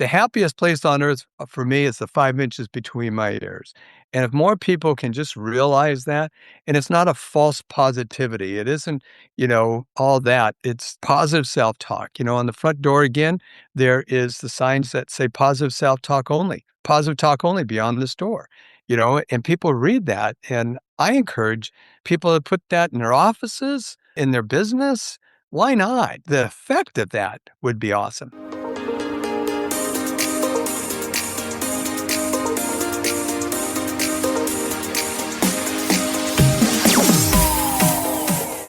The happiest place on earth for me is the 5 inches between my ears. And if more people can just realize that, and it's not a false positivity, it isn't, all that. It's positive self talk. On the front door again, there is the signs that say positive talk only beyond this door, and people read that. And I encourage people to put that in their offices, in their business. Why not? The effect of that would be awesome.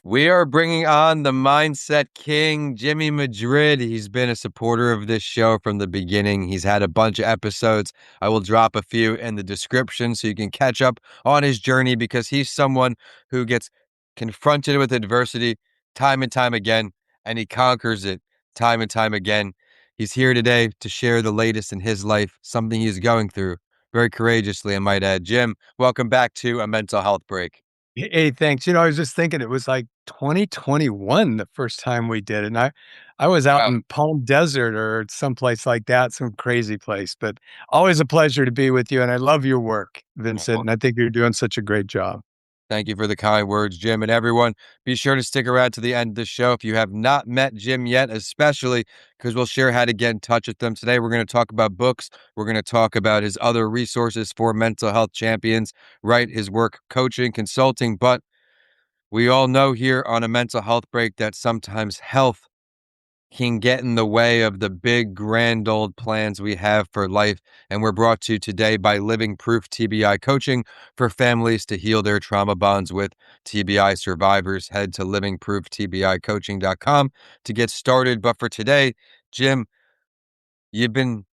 We are bringing on the Mindset King, Jimmy Madrid. He's been a supporter of this show from the beginning. He's had a bunch of episodes. I will drop a few in the description so you can catch up on his journey, because he's someone who gets confronted with adversity time and time again, and he conquers it time and time again. He's here today to share the latest in his life, something he's going through very courageously, I might add. Jim, welcome back to A Mental Health Break. Hey, thanks. I was just thinking it was like 2021 the first time we did it. And I was out Wow. in Palm Desert or someplace like that, some crazy place. But always a pleasure to be with you. And I love your work, Vincent. And I think you're doing such a great job. Thank you for the kind words, Jim. And everyone, be sure to stick around to the end of the show if you have not met Jim yet, especially because we'll share how to get in touch with them. Today, we're going to talk about books. We're going to talk about his other resources for mental health champions, right? His work coaching, consulting. But we all know here on A Mental Health Break that sometimes health can get in the way of the big, grand old plans we have for life. And we're brought to you today by Living Proof TBI Coaching for families to heal their trauma bonds with TBI survivors. Head to livingprooftbicoaching.com to get started. But for today, Jim, you've been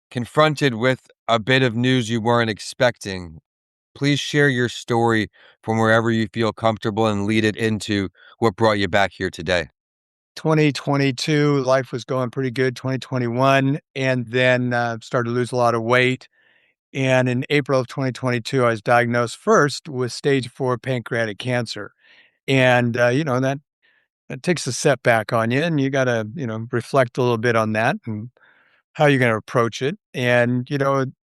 confronted with a bit of news you weren't expecting. Please share your story from wherever you feel comfortable and lead it into what brought you back here today. 2022, life was going pretty good. 2021, and then started to lose a lot of weight. And in April of 2022, I was diagnosed first with stage 4 pancreatic cancer. And, that takes a setback on you, and you got to, reflect a little bit on that and how you're going to approach it. And,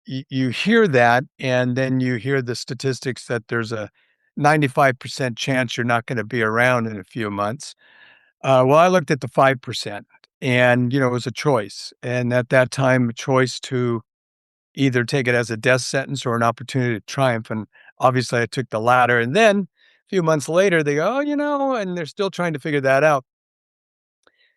you hear that, and then you hear the statistics that there's a 95% chance you're not going to be around in a few months. Well, I looked at the 5%, and, it was a choice. And at that time, a choice to either take it as a death sentence or an opportunity to triumph. And obviously, I took the latter. And then a few months later, they go, oh, and they're still trying to figure that out.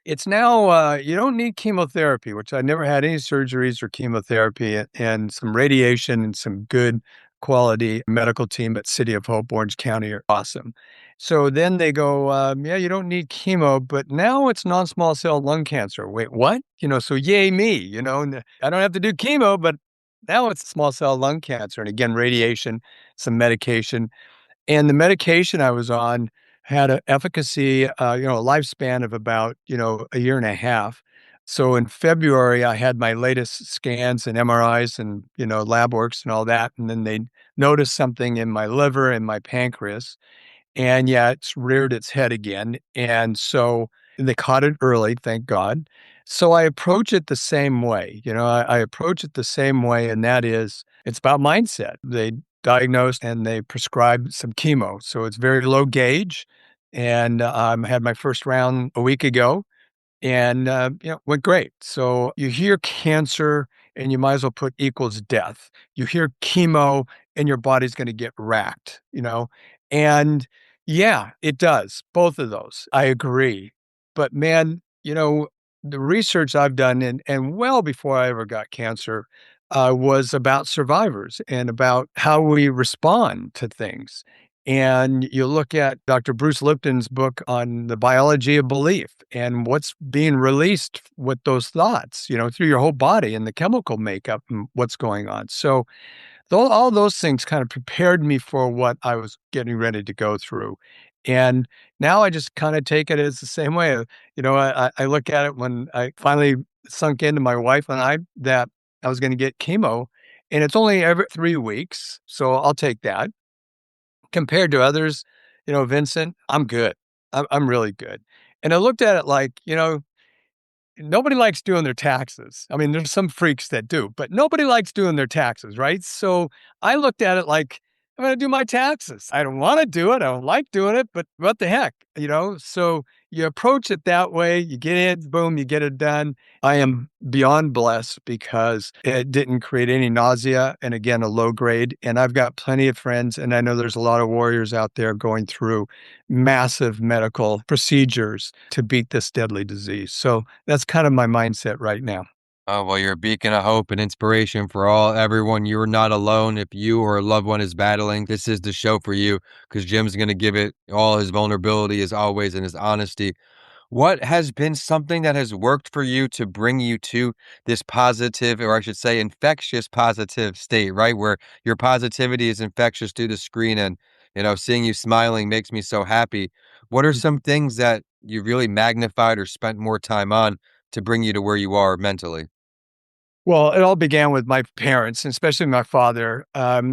It's now, you don't need chemotherapy, which I never had any surgeries or chemotherapy, and some radiation and some good quality medical team at City of Hope, Orange County are awesome. So then they go, yeah, you don't need chemo, but now it's non-small cell lung cancer. Wait, what? So yay me, and I don't have to do chemo, but now it's small cell lung cancer. And again, radiation, some medication. And the medication I was on had an efficacy, a lifespan of about, a year and a half. So in February, I had my latest scans and MRIs and, lab works and all that. And then they noticed something in my liver and my pancreas. And yeah, it's reared its head again. And so they caught it early, thank God. So I approach it the same way. I approach it the same way, and that is it's about mindset. They diagnosed and they prescribed some chemo. So it's very low gauge. And I had my first round a week ago, and went great. So you hear cancer and you might as well put equals death. You hear chemo and your body's going to get racked, and yeah, it does, both of those. I agree. But man, the research I've done, and well before I ever got cancer, was about survivors and about how we respond to things. And you look at Dr. Bruce Lipton's book on the biology of belief and what's being released with those thoughts, through your whole body and the chemical makeup and what's going on. So all those things kind of prepared me for what I was getting ready to go through. And now I just kind of take it as the same way. I look at it when I finally sunk into my wife and I that I was going to get chemo, and it's only every 3 weeks. So I'll take that. Compared to others, Vincent, I'm good. I'm really good. And I looked at it like, nobody likes doing their taxes. I mean, there's some freaks that do, but nobody likes doing their taxes, right? So I looked at it like, I'm going to do my taxes. I don't want to do it. I don't like doing it, but what the heck, you know? So you approach it that way. You get in, boom, you get it done. I am beyond blessed because it didn't create any nausea and again, a low grade. And I've got plenty of friends, and I know there's a lot of warriors out there going through massive medical procedures to beat this deadly disease. So that's kind of my mindset right now. Oh, well, you're a beacon of hope and inspiration for everyone. You're not alone. If you or a loved one is battling, this is the show for you because Jim's going to give it all his vulnerability as always and his honesty. What has been something that has worked for you to bring you to this positive, or I should say, infectious positive state, right? Where your positivity is infectious through the screen and, seeing you smiling makes me so happy. What are some things that you really magnified or spent more time on to bring you to where you are mentally? Well, it all began with my parents, and especially my father.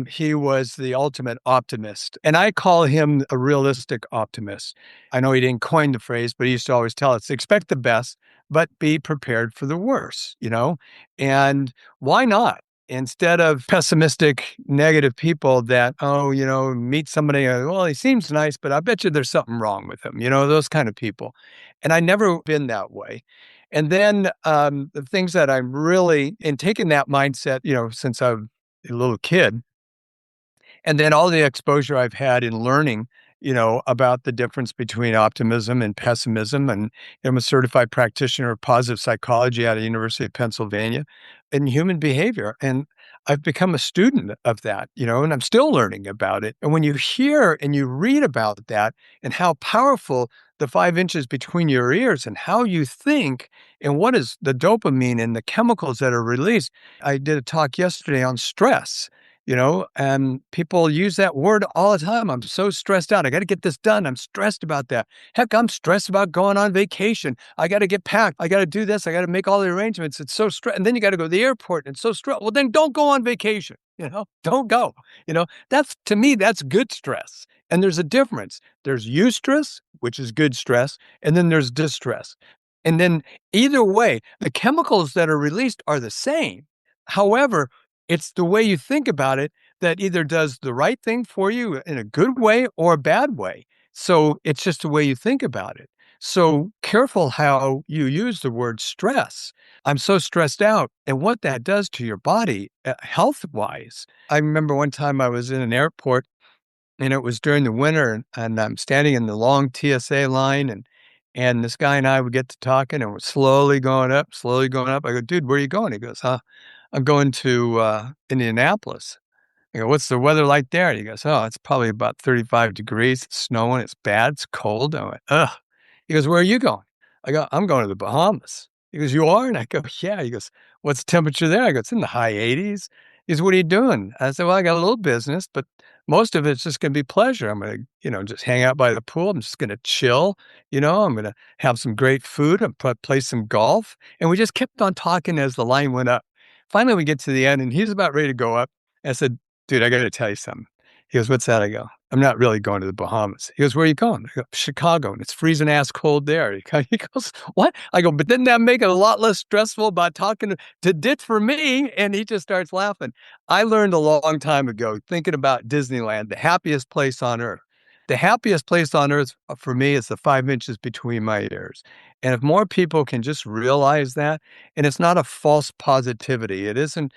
He was the ultimate optimist, and I call him a realistic optimist. I know he didn't coin the phrase, but he used to always tell us, expect the best, but be prepared for the worst, you know? And why not? Instead of pessimistic, negative people that, oh, meet somebody, well, he seems nice, but I bet you there's something wrong with him, those kind of people. And I never been that way. And then the things that I'm really in taking that mindset, since I'm a little kid, and then all the exposure I've had in learning, about the difference between optimism and pessimism. And I'm a certified practitioner of positive psychology out of the University of Pennsylvania in human behavior. And I've become a student of that, and I'm still learning about it. And when you hear and you read about that and how powerful the 5 inches between your ears and how you think and what is the dopamine and the chemicals that are released. I did a talk yesterday on stress, and people use that word all the time. I'm so stressed out. I got to get this done. I'm stressed about that. Heck, I'm stressed about going on vacation. I got to get packed. I got to do this. I got to make all the arrangements. It's so stress. And then you got to go to the airport and it's so stress. Well, then don't go on vacation. Don't go. That's to me, that's good stress. And there's a difference. There's eustress, which is good stress, and then there's distress. And then either way, the chemicals that are released are the same. However, it's the way you think about it that either does the right thing for you in a good way or a bad way. So it's just the way you think about it. So careful how you use the word stress. I'm so stressed out and what that does to your body health wise. I remember one time I was in an airport and it was during the winter and I'm standing in the long TSA line and this guy and I would get to talking and we're slowly going up, slowly going up. I go, dude, where are you going? He goes, I'm going to Indianapolis. I go, what's the weather like there? And he goes, oh, it's probably about 35 degrees. It's snowing. It's bad. It's cold. I went, ugh. He goes, where are you going? I go, I'm going to the Bahamas. He goes, you are? And I go, yeah. He goes, what's the temperature there? I go, it's in the high 80s. He goes, what are you doing? I said, well, I got a little business, but most of it's just going to be pleasure. I'm going to, just hang out by the pool. I'm just going to chill. I'm going to have some great food and play some golf. And we just kept on talking as the line went up. Finally, we get to the end and he's about ready to go up. I said, dude, I got to tell you something. He goes, what's that? I go, I'm not really going to the Bahamas. He goes, where are you going? I go, Chicago, and it's freezing ass cold there. He goes, what? I go, but didn't that make it a lot less stressful about talking to Dit for me? And he just starts laughing. I learned a long time ago, thinking about Disneyland, the happiest place on earth. The happiest place on earth for me is the 5 inches between my ears. And if more people can just realize that, and it's not a false positivity, it isn't,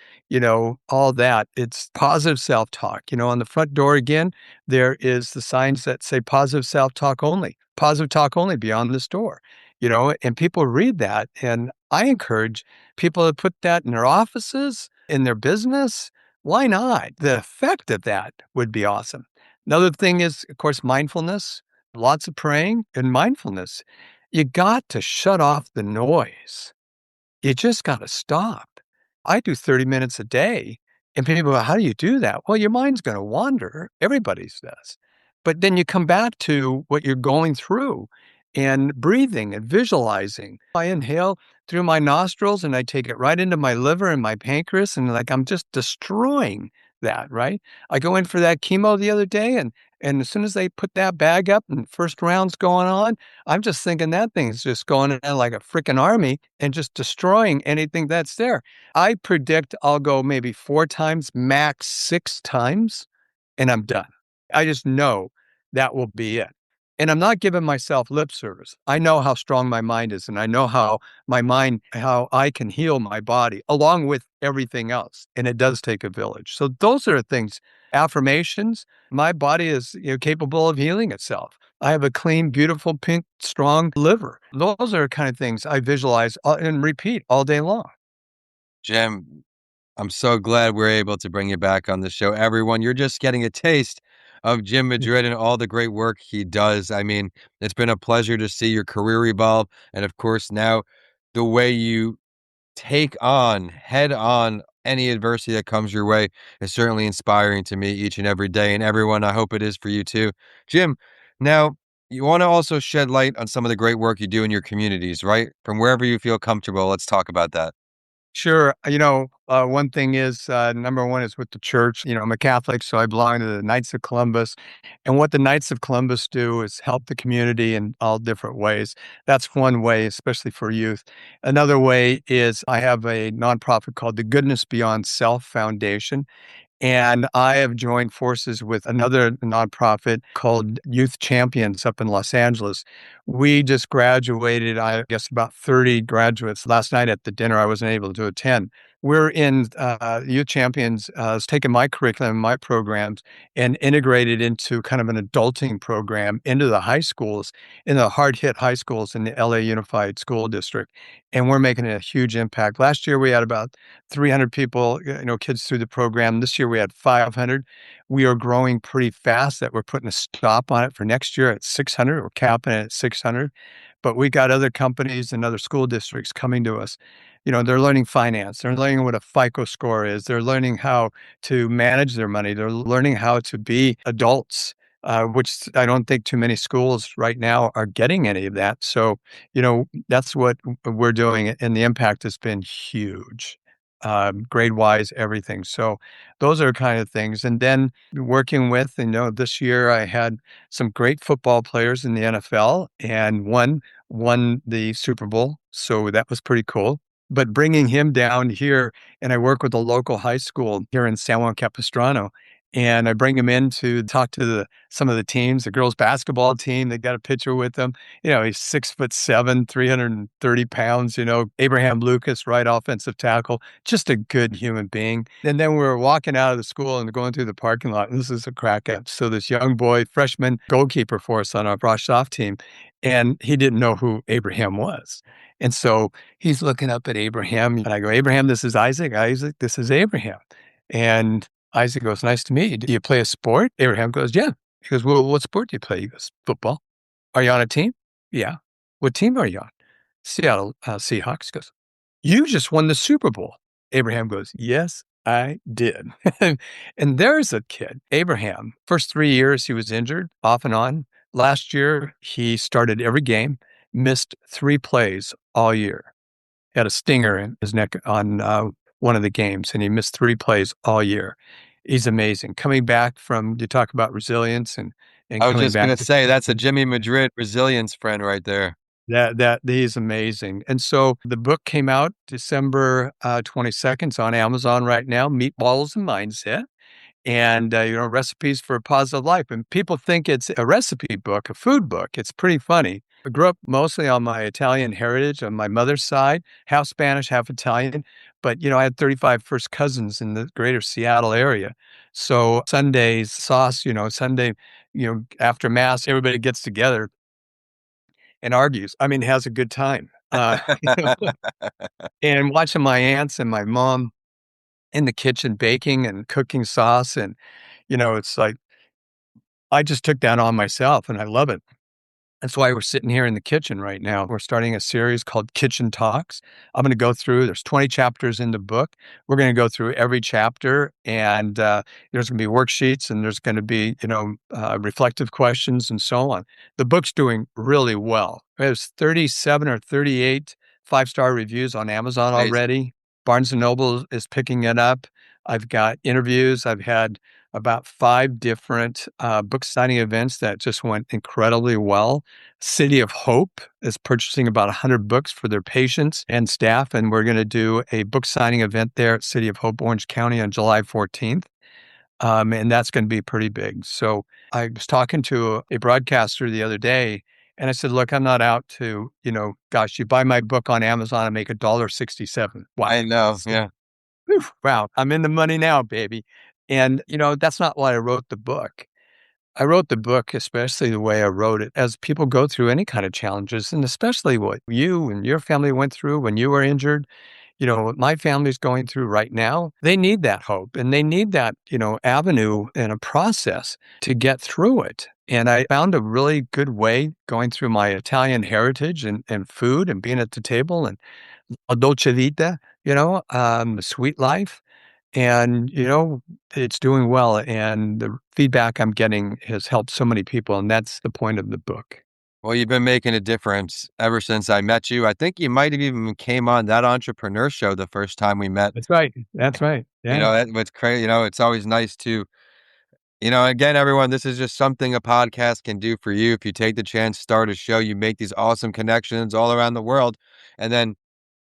all that. It's positive self-talk. On the front door again, there is the signs that say positive self-talk only, positive talk only beyond this door, and people read that. And I encourage people to put that in their offices, in their business. Why not? The effect of that would be awesome. Another thing is, of course, mindfulness, lots of praying and mindfulness. You got to shut off the noise. You just got to stop. I do 30 minutes a day. And people go, how do you do that? Well, your mind's going to wander. Everybody's does. But then you come back to what you're going through and breathing and visualizing. I inhale through my nostrils and I take it right into my liver and my pancreas. And like I'm just destroying that, right? I go in for that chemo the other day, and as soon as they put that bag up and first round's going on, I'm just thinking that thing's just going in like a freaking army and just destroying anything that's there. I predict I'll go maybe 4 times, max 6 times, and I'm done. I just know that will be it. And I'm not giving myself lip service. I know how strong my mind is, and I know how I can heal my body along with everything else. And it does take a village. So those are things, affirmations. My body is capable of healing itself. I have a clean, beautiful, pink, strong liver. Those are the kind of things I visualize and repeat all day long. Jim, I'm so glad we're able to bring you back on the show. Everyone, you're just getting a taste of Jim Madrid and all the great work he does. I mean, it's been a pleasure to see your career evolve. And of course, now the way you take on head on any adversity that comes your way is certainly inspiring to me each and every day. And everyone, I hope it is for you too. Jim, now you want to also shed light on some of the great work you do in your communities, right? From wherever you feel comfortable, let's talk about that. Sure. One thing is number one is with the church. I'm a Catholic, so I belong to the Knights of Columbus. And what the Knights of Columbus do is help the community in all different ways. That's one way, especially for youth. Another way is I have a nonprofit called the Goodness Beyond Self Foundation. And I have joined forces with another nonprofit called Youth Champions up in Los Angeles. We just graduated, I guess, about 30 graduates last night at the dinner I wasn't able to attend. We're in Youth Champions has taken my curriculum, my programs, and integrated into kind of an adulting program into the high schools, in the hard hit high schools in the LA Unified School District. And we're making a huge impact. Last year, we had about 300 people, kids through the program. This year we had 500. We are growing pretty fast that we're putting a stop on it for next year at 600. We're capping it at 600. But we got other companies and other school districts coming to us. They're learning finance. They're learning what a FICO score is. They're learning how to manage their money. They're learning how to be adults, which I don't think too many schools right now are getting any of that. So, that's what we're doing. And the impact has been huge, grade wise, everything. So those are kind of things. And then working with, this year I had some great football players in the NFL, and one won the Super Bowl. So that was pretty cool. But bringing him down here, and I work with a local high school here in San Juan Capistrano, and I bring him in to talk to some of the teams, the girls basketball team. They got a picture with him. He's 6'7", 330 pounds, Abraham Lucas, right offensive tackle, just a good human being. And then we were walking out of the school and going through the parking lot. And this is a crack up. So this young boy, freshman goalkeeper for us on our brush off team, and he didn't know who Abraham was. And so he's looking up at Abraham, and I go, Abraham, this is Isaac. Isaac, this is Abraham. And Isaac goes, nice to meet you. Do you play a sport? Abraham goes, yeah. He goes, well, what sport do you play? He goes, football. Are you on a team? Yeah. What team are you on? Seattle Seahawks. He goes, you just won the Super Bowl. Abraham goes, yes, I did. And there's a kid, Abraham. First 3 years, he was injured off and on. Last year, he started every game, missed 3 plays all year. He had a stinger in his neck on one of the games, and he missed 3 plays all year. He's amazing. Coming back from, you talk about resilience and I was coming just back. gonna say that's a Jimmy Madrid resilience friend right there. That he's amazing. And so the book came out December 22nd. It's on Amazon right now, Meatballs and Mindset, and recipes for a positive life. And people think it's a recipe book, a food book. It's pretty funny. I grew up mostly on my Italian heritage on my mother's side, half Spanish, half Italian. But I had 35 first cousins in the greater Seattle area. So Sundays, sauce, Sunday, after mass, everybody gets together and argues. I mean, has a good time. And watching my aunts and my mom in the kitchen baking and cooking sauce. And, it's like, I just took that on myself and I love it. That's why we're sitting here in the kitchen right now. We're starting a series called Kitchen Talks. I'm going to go through, there's 20 chapters in the book. We're going to go through every chapter, and there's going to be worksheets, and there's going to be, reflective questions and so on. The book's doing really well. There's 37 or 38 five-star reviews on Amazon Amazing. already. Barnes& Noble is picking it up. I've got interviews. I've had about 5 different book signing events that just went incredibly well. City of Hope is purchasing about 100 books for their patients and staff, and we're going to do a book signing event there at City of Hope, Orange County on July 14th. And that's going to be pretty big. So I was talking to a broadcaster the other day, and I said, "Look, I'm not out to, gosh, you buy my book on Amazon and make $1.67. Wow. I know. So, Yeah. whew, wow, I'm in the money now, baby." And, that's not why I wrote the book. I wrote the book, especially the way I wrote it, as people go through any kind of challenges, and especially what you and your family went through when you were injured. What my family's going through right now, they need that hope and they need that, avenue and a process to get through it. And I found a really good way going through my Italian heritage and food and being at the table and a dolce vita, a sweet life. And, it's doing well. And the feedback I'm getting has helped so many people. And that's the point of the book. Well, you've been making a difference ever since I met you. I think you might have even came on that entrepreneur show the first time we met. That's right. That's right. Yeah. That what's crazy, it's always nice to, again, everyone, this is just something a podcast can do for you. If you take the chance, start a show, you make these awesome connections all around the world. And then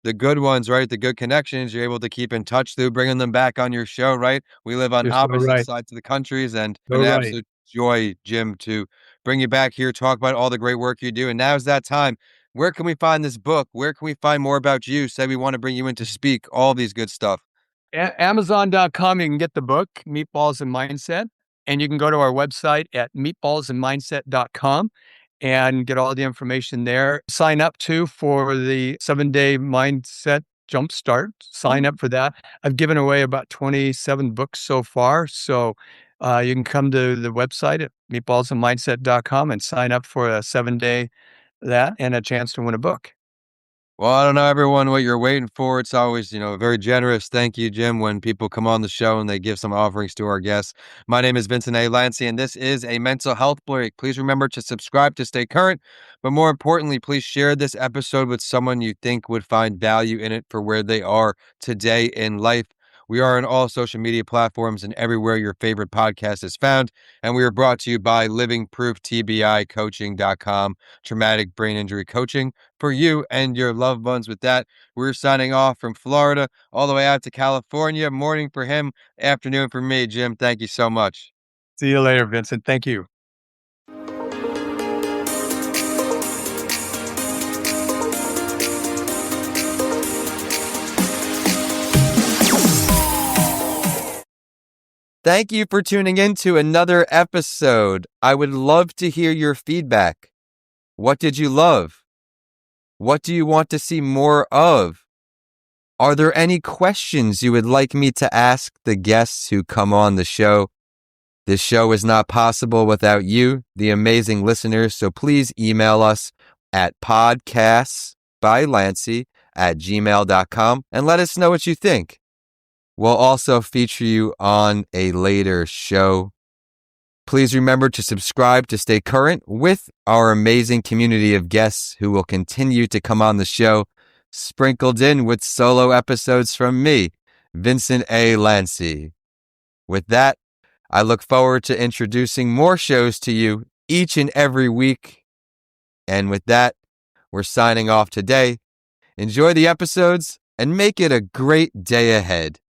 the good ones, right? The good connections, you're able to keep in touch through bringing them back on your show, right? We live on You're so opposite right. sides of the countries, and So been an right. absolute joy, Jim, to bring you back here, talk about all the great work you do. And now's that time. Where can we find this book? Where can we find more about you? Say we want to bring you in to speak, all these good stuff. Amazon.com, you can get the book, Meatballs and Mindset. And you can go to our website at meatballsandmindset.com and get all the information there. Sign up too for the 7-day mindset jumpstart. Sign up for that. I've given away about 27 books so far. So you can come to the website at meatballsandmindset.com and sign up for a 7-day that and a chance to win a book. Well, I don't know, everyone, what you're waiting for. It's always, very generous. Thank you, Jim, when people come on the show and they give some offerings to our guests. My name is Vincent A. Lancey, and this is a mental health break. Please remember to subscribe to stay current, but more importantly, please share this episode with someone you think would find value in it for where they are today in life. We are on all social media platforms and everywhere your favorite podcast is found. And we are brought to you by livingprooftbicoaching.com, traumatic brain injury coaching for you and your loved ones. With that, we're signing off from Florida all the way out to California. Morning for him, afternoon for me. Jim, thank you so much. See you later, Vincent. Thank you. Thank you for tuning in to another episode. I would love to hear your feedback. What did you love? What do you want to see more of? Are there any questions you would like me to ask the guests who come on the show? This show is not possible without you, the amazing listeners, so please email us at podcastsbylancy@gmail.com and let us know what you think. We'll also feature you on a later show. Please remember to subscribe to stay current with our amazing community of guests who will continue to come on the show, sprinkled in with solo episodes from me, Vincent A. Lancey. With that, I look forward to introducing more shows to you each and every week. And with that, we're signing off today. Enjoy the episodes and make it a great day ahead.